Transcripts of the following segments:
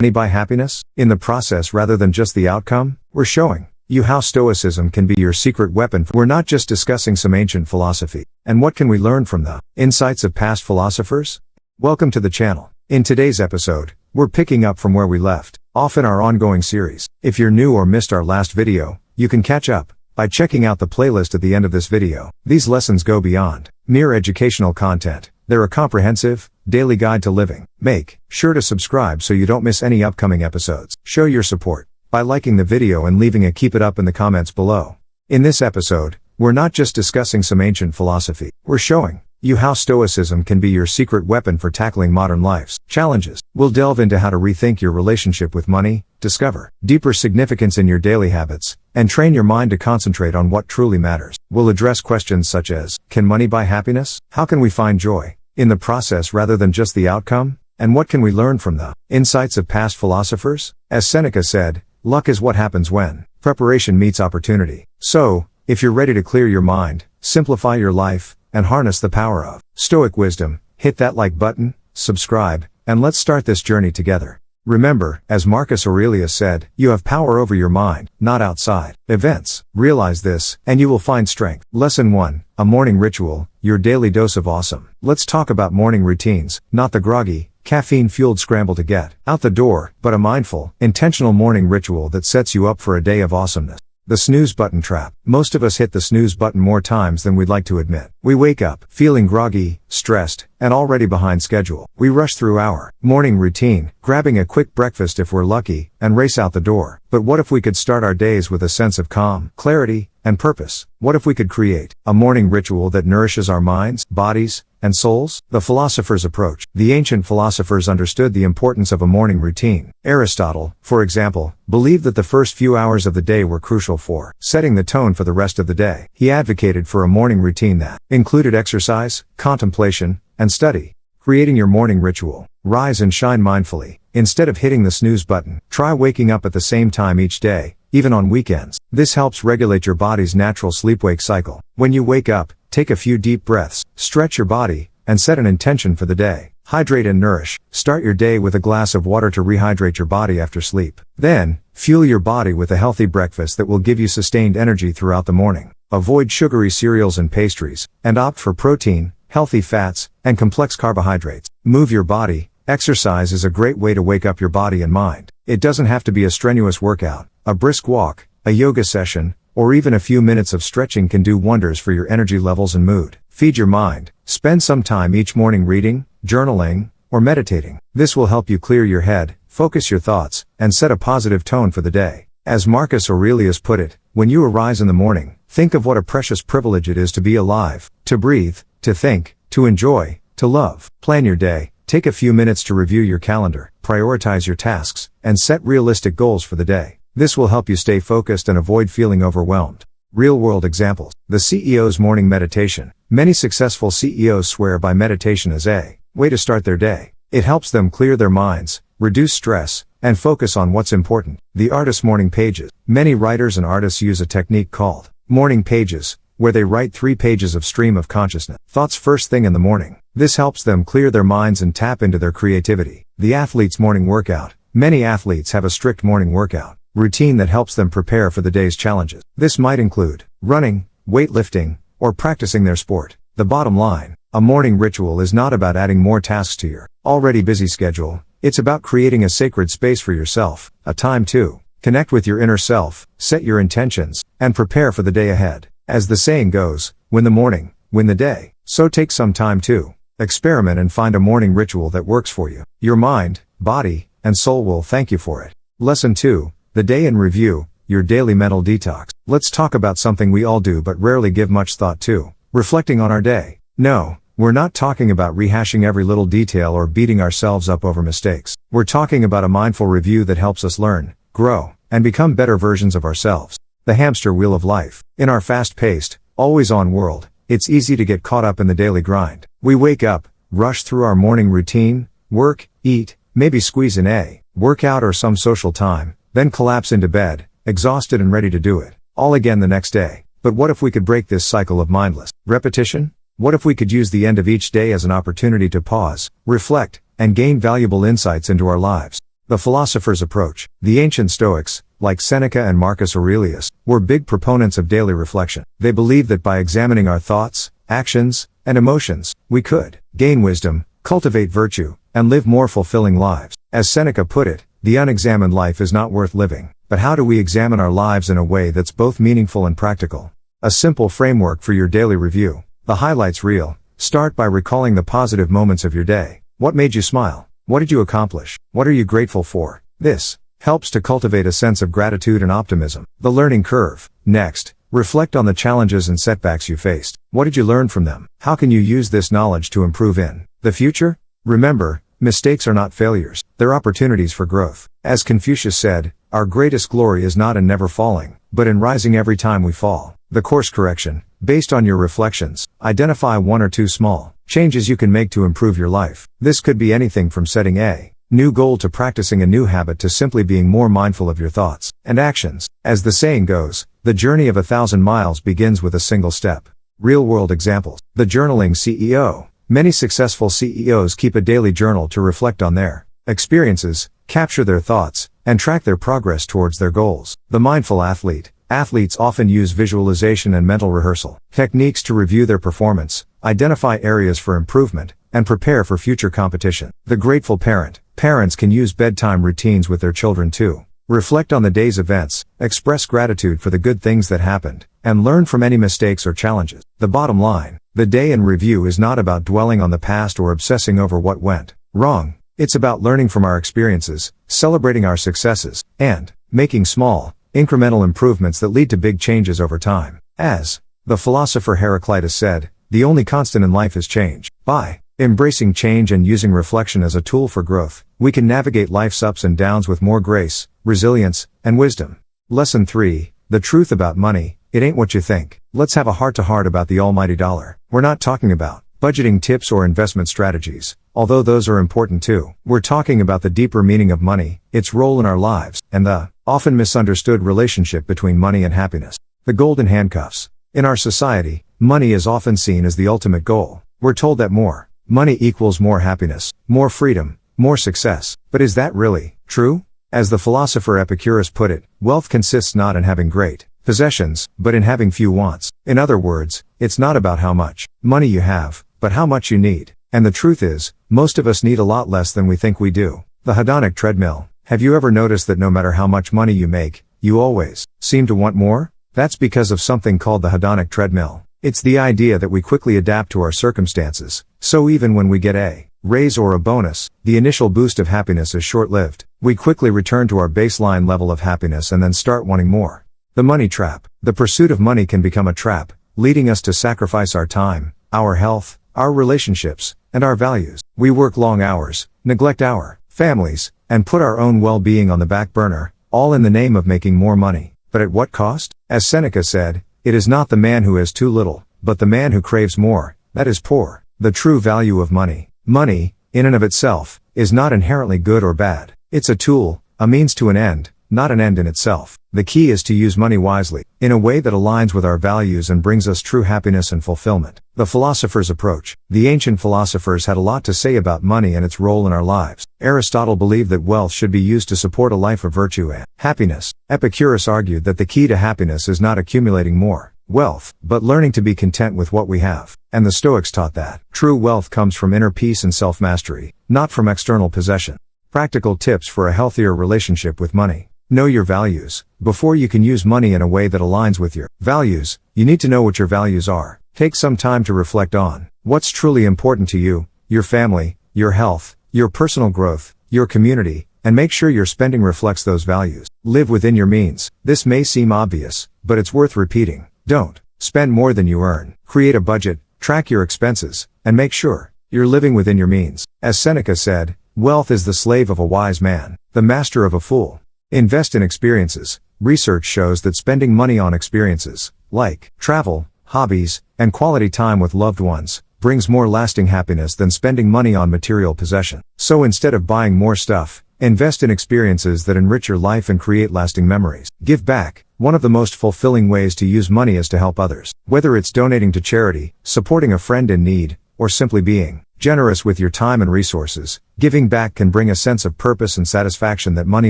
money buy happiness? In the process rather than just the outcome, we're showing you how Stoicism can be your secret weapon. We're not just discussing some ancient philosophy. And what can we learn from the insights of past philosophers? Welcome to the channel. In today's episode, we're picking up from where we left off in our ongoing series. If you're new or missed our last video, you can catch up by checking out the playlist at the end of this video. These lessons go beyond mere educational content. They're a comprehensive, daily guide to living. Make sure to subscribe so you don't miss any upcoming episodes. Show your support by liking the video and leaving a keep it up in the comments below. In this episode, we're not just discussing some ancient philosophy. We're showing you how Stoicism can be your secret weapon for tackling modern life's challenges. We'll delve into how to rethink your relationship with money, discover deeper significance in your daily habits, and train your mind to concentrate on what truly matters. We'll address questions such as, can money buy happiness? How can we find joy in the process rather than just the outcome? And what can we learn from the insights of past philosophers? As Seneca said, luck is what happens when preparation meets opportunity. So, if you're ready to clear your mind, simplify your life, and harness the power of Stoic wisdom, hit that like button, subscribe, and let's start this journey together. Remember, as Marcus Aurelius said, you have power over your mind, not outside events. Realize this, and you will find strength. Lesson 1, a morning ritual, your daily dose of awesome. Let's talk about morning routines, not the groggy, caffeine-fueled scramble to get out the door, but a mindful, intentional morning ritual that sets you up for a day of awesomeness. The snooze button trap. Most of us hit the snooze button more times than we'd like to admit. We wake up, feeling groggy, stressed, and already behind schedule. We rush through our morning routine, grabbing a quick breakfast if we're lucky, and race out the door. But what if we could start our days with a sense of calm, clarity, and purpose? What if we could create a morning ritual that nourishes our minds, bodies, and souls? The philosopher's approach. The ancient philosophers understood the importance of a morning routine. Aristotle, for example, believed that the first few hours of the day were crucial for setting the tone for the rest of the day. He advocated for a morning routine that included exercise, contemplation, and study. Creating your morning ritual. Rise and shine mindfully. Instead of hitting the snooze button, try waking up at the same time each day, even on weekends. This helps regulate your body's natural sleep-wake cycle. When you wake up, take a few deep breaths, stretch your body, and set an intention for the day. Hydrate and nourish. Start your day with a glass of water to rehydrate your body after sleep. Then, fuel your body with a healthy breakfast that will give you sustained energy throughout the morning. Avoid sugary cereals and pastries, and opt for protein, healthy fats, and complex carbohydrates. Move your body. Exercise is a great way to wake up your body and mind. It doesn't have to be a strenuous workout. A brisk walk, a yoga session, or even a few minutes of stretching can do wonders for your energy levels and mood. Feed your mind. Spend some time each morning reading, journaling, or meditating. This will help you clear your head, focus your thoughts, and set a positive tone for the day. As Marcus Aurelius put it, when you arise in the morning, think of what a precious privilege it is to be alive, to breathe, to think, to enjoy, to love. Plan your day. Take a few minutes to review your calendar, prioritize your tasks, and set realistic goals for the day. This will help you stay focused and avoid feeling overwhelmed. Real-world examples. The CEO's morning meditation. Many successful CEOs swear by meditation as a way to start their day. It helps them clear their minds, reduce stress, and focus on what's important. The artist's morning pages. Many writers and artists use a technique called morning pages, where they write 3 pages of stream of consciousness thoughts first thing in the morning. This helps them clear their minds and tap into their creativity. The athlete's morning workout. Many athletes have a strict morning workout routine that helps them prepare for the day's challenges. This might include running, weightlifting, or practicing their sport. The bottom line, a morning ritual is not about adding more tasks to your already busy schedule. It's about creating a sacred space for yourself, a time to connect with your inner self, set your intentions, and prepare for the day ahead. As the saying goes, win the morning, win the day. So take some time to experiment and find a morning ritual that works for you. Your mind, body, and soul will thank you for it. Lesson 2, the day in review, your daily mental detox. Let's talk about something we all do but rarely give much thought to. Reflecting on our day. No, we're not talking about rehashing every little detail or beating ourselves up over mistakes. We're talking about a mindful review that helps us learn, grow, and become better versions of ourselves. The hamster wheel of life. In our fast-paced, always-on world, it's easy to get caught up in the daily grind. We wake up, rush through our morning routine, work, eat, maybe squeeze in a workout or some social time, then collapse into bed, exhausted and ready to do it all again the next day. But what if we could break this cycle of mindless repetition? What if we could use the end of each day as an opportunity to pause, reflect, and gain valuable insights into our lives? The philosopher's approach. The ancient Stoics, like Seneca and Marcus Aurelius, were big proponents of daily reflection. They believed that by examining our thoughts, actions, and emotions, we could gain wisdom, cultivate virtue, and live more fulfilling lives. As Seneca put it, the unexamined life is not worth living. But how do we examine our lives in a way that's both meaningful and practical? A simple framework for your daily review. The highlights reel. Start by recalling the positive moments of your day. What made you smile? What did you accomplish? What are you grateful for? This helps to cultivate a sense of gratitude and optimism. The learning curve. Next, reflect on the challenges and setbacks you faced. What did you learn from them? How can you use this knowledge to improve in the future? Remember, mistakes are not failures. They're opportunities for growth. As Confucius said, our greatest glory is not in never falling, but in rising every time we fall. The course correction. Based on your reflections, identify 1 or 2 small changes you can make to improve your life. This could be anything from setting a new goal to practicing a new habit to simply being more mindful of your thoughts and actions. As the saying goes, the journey of 1,000 miles begins with a single step. Real-world examples. The journaling CEO. Many successful CEOs keep a daily journal to reflect on their experiences, capture their thoughts, and track their progress towards their goals. The mindful athlete. Athletes often use visualization and mental rehearsal techniques to review their performance, identify areas for improvement, and prepare for future competition. The grateful parent. Parents can use bedtime routines with their children too. Reflect on the day's events, express gratitude for the good things that happened, and learn from any mistakes or challenges. The bottom line. The day in review is not about dwelling on the past or obsessing over what went wrong. It's about learning from our experiences, celebrating our successes, and making small, incremental improvements that lead to big changes over time. As the philosopher Heraclitus said, the only constant in life is change. By embracing change and using reflection as a tool for growth, we can navigate life's ups and downs with more grace, resilience, and wisdom. Lesson 3. The truth about money. It ain't what you think. Let's have a heart-to-heart about the almighty dollar. We're not talking about budgeting tips or investment strategies, although those are important too. We're talking about the deeper meaning of money, its role in our lives, and the often misunderstood relationship between money and happiness. The golden handcuffs. In our society, money is often seen as the ultimate goal. We're told that more money equals more happiness, more freedom, more success. But is that really true? As the philosopher Epicurus put it, wealth consists not in having great possessions, but in having few wants. In other words, it's not about how much money you have, but how much you need. And the truth is, most of us need a lot less than we think we do. The hedonic treadmill. Have you ever noticed that no matter how much money you make, you always seem to want more? That's because of something called the hedonic treadmill. It's the idea that we quickly adapt to our circumstances, so even when we get a raise or a bonus, the initial boost of happiness is short-lived. We quickly return to our baseline level of happiness and then start wanting more. The money trap. The pursuit of money can become a trap, leading us to sacrifice our time, our health, our relationships, and our values. We work long hours, neglect our families, and put our own well-being on the back burner, all in the name of making more money. But at what cost? As Seneca said, it is not the man who has too little, but the man who craves more, that is poor. The true value of money. Money, in and of itself, is not inherently good or bad. It's a tool, a means to an end, not an end in itself. The key is to use money wisely, in a way that aligns with our values and brings us true happiness and fulfillment. The philosopher's approach. The ancient philosophers had a lot to say about money and its role in our lives. Aristotle believed that wealth should be used to support a life of virtue and happiness. Epicurus argued that the key to happiness is not accumulating more wealth, but learning to be content with what we have. And the Stoics taught that true wealth comes from inner peace and self-mastery, not from external possession. Practical tips for a healthier relationship with money. Know your values. Before you can use money in a way that aligns with your values, you need to know what your values are. Take some time to reflect on what's truly important to you, your family, your health, your personal growth, your community, and make sure your spending reflects those values. Live within your means. This may seem obvious, but it's worth repeating. Don't spend more than you earn. Create a budget, track your expenses, and make sure you're living within your means. As Seneca said, wealth is the slave of a wise man, the master of a fool. Invest in experiences. Research shows that spending money on experiences, like travel, hobbies, and quality time with loved ones, brings more lasting happiness than spending money on material possession. So instead of buying more stuff, invest in experiences that enrich your life and create lasting memories. Give back. One of the most fulfilling ways to use money is to help others. Whether it's donating to charity, supporting a friend in need, or simply being generous with your time and resources. Giving back can bring a sense of purpose and satisfaction that money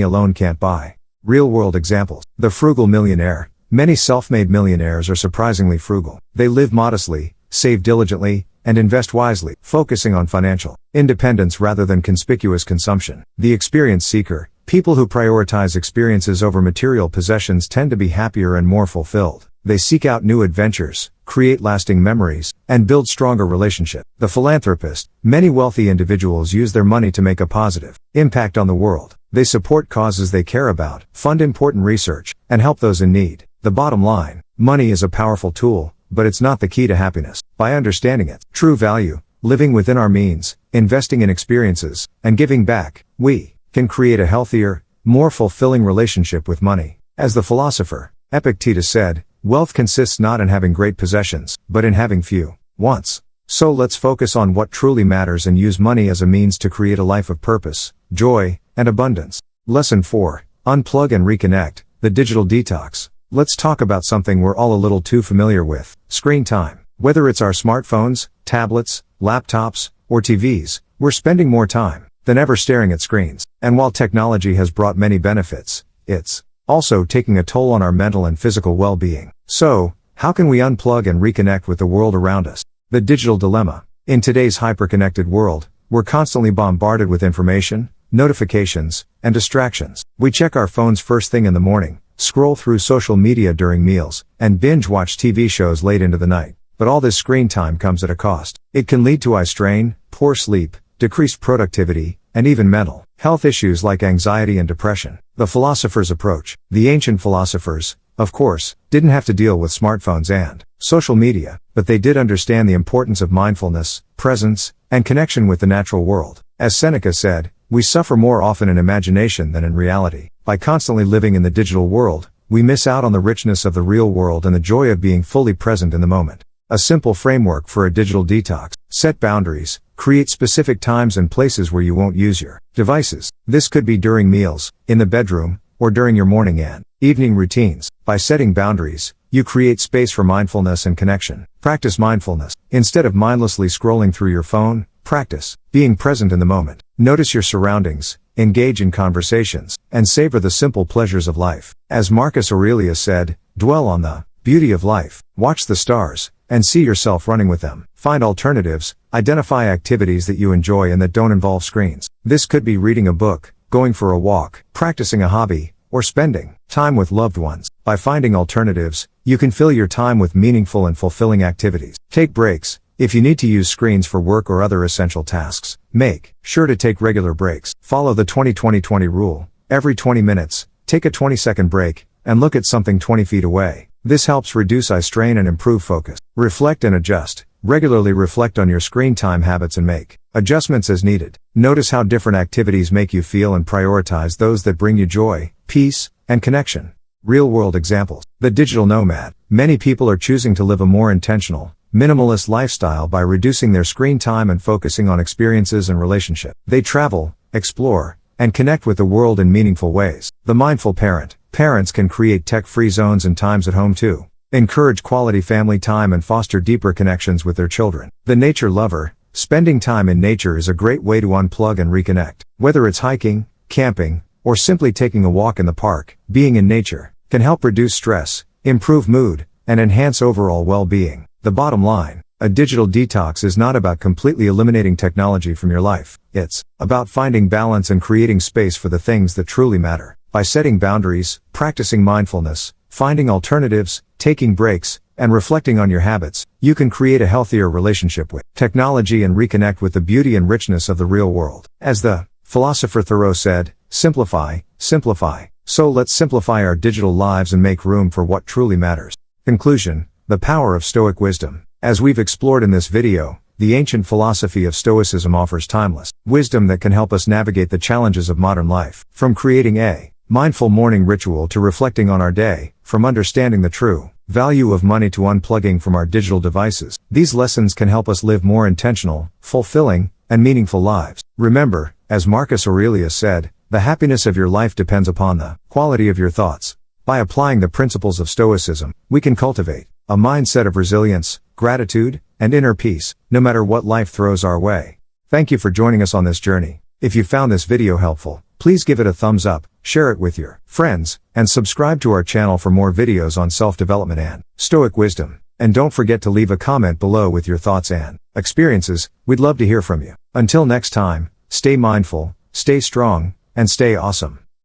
alone can't buy. Real-world examples. The frugal millionaire. Many self-made millionaires are surprisingly frugal. They live modestly, save diligently, and invest wisely, focusing on financial independence rather than conspicuous consumption. The experience seeker. People who prioritize experiences over material possessions tend to be happier and more fulfilled. They seek out new adventures, create lasting memories, and build stronger relationships. The philanthropist. Many wealthy individuals use their money to make a positive impact on the world. They support causes they care about, fund important research, and help those in need. The bottom line. Money is a powerful tool, but it's not the key to happiness. By understanding its true value, living within our means, investing in experiences, and giving back, we can create a healthier, more fulfilling relationship with money. As the philosopher Epictetus said, wealth consists not in having great possessions, but in having few wants. So let's focus on what truly matters and use money as a means to create a life of purpose, joy, and abundance. Lesson 4. Unplug and reconnect, the digital detox. Let's talk about something we're all a little too familiar with: screen time. Whether it's our smartphones, tablets, laptops, or TVs, we're spending more time than ever staring at screens. And while technology has brought many benefits, it's also taking a toll on our mental and physical well-being. So, how can we unplug and reconnect with the world around us? The digital dilemma. In today's hyper-connected world, we're constantly bombarded with information, notifications, and distractions. We check our phones first thing in the morning, scroll through social media during meals, and binge-watch TV shows late into the night. But all this screen time comes at a cost. It can lead to eye strain, poor sleep, decreased productivity, and even mental health issues like anxiety and depression. The philosopher's approach. The ancient philosophers, of course, didn't have to deal with smartphones and social media, but they did understand the importance of mindfulness, presence, and connection with the natural world. As Seneca said, we suffer more often in imagination than in reality. By constantly living in the digital world, we miss out on the richness of the real world and the joy of being fully present in the moment. A simple framework for a digital detox. Set boundaries. Create specific times and places where you won't use your devices. This could be during meals, in the bedroom, or during your morning and evening routines. By setting boundaries, you create space for mindfulness and connection. Practice mindfulness. Instead of mindlessly scrolling through your phone, practice being present in the moment. Notice your surroundings, engage in conversations, and savor the simple pleasures of life. As Marcus Aurelius said, dwell on the beauty of life. Watch the stars, and see yourself running with them. Find alternatives, identify activities that you enjoy and that don't involve screens. This could be reading a book, going for a walk, practicing a hobby, or spending time with loved ones. By finding alternatives, you can fill your time with meaningful and fulfilling activities. Take breaks. If you need to use screens for work or other essential tasks, make sure to take regular breaks. Follow the 20-20-20 rule. Every 20 minutes, take a 20-second break, and look at something 20 feet away. This helps reduce eye strain and improve focus. Reflect and adjust. Regularly reflect on your screen time habits and make adjustments as needed. Notice how different activities make you feel and prioritize those that bring you joy, peace, and connection. Real-world examples. The digital nomad. Many people are choosing to live a more intentional, minimalist lifestyle by reducing their screen time and focusing on experiences and relationships. They travel, explore, and connect with the world in meaningful ways. The mindful parent. Parents can create tech-free zones and times at home too. Encourage quality family time and foster deeper connections with their children. The nature lover. Spending time in nature is a great way to unplug and reconnect. Whether it's hiking, camping, or simply taking a walk in the park, being in nature can help reduce stress, improve mood, and enhance overall well-being. The bottom line. A digital detox is not about completely eliminating technology from your life. It's about finding balance and creating space for the things that truly matter. By setting boundaries, practicing mindfulness, finding alternatives, taking breaks, and reflecting on your habits, you can create a healthier relationship with technology and reconnect with the beauty and richness of the real world. As the philosopher Thoreau said, simplify, simplify. So let's simplify our digital lives and make room for what truly matters. Conclusion. The power of Stoic wisdom. As we've explored in this video, the ancient philosophy of Stoicism offers timeless wisdom that can help us navigate the challenges of modern life. From creating a mindful morning ritual to reflecting on our day, from understanding the true value of money to unplugging from our digital devices, these lessons can help us live more intentional, fulfilling, and meaningful lives. Remember, as Marcus Aurelius said, the happiness of your life depends upon the quality of your thoughts. By applying the principles of Stoicism, we can cultivate a mindset of resilience, gratitude, and inner peace, no matter what life throws our way. Thank you for joining us on this journey. If you found this video helpful, please give it a thumbs up, share it with your friends, and subscribe to our channel for more videos on self-development and Stoic wisdom. And don't forget to leave a comment below with your thoughts and experiences. We'd love to hear from you. Until next time, stay mindful, stay strong, and stay awesome.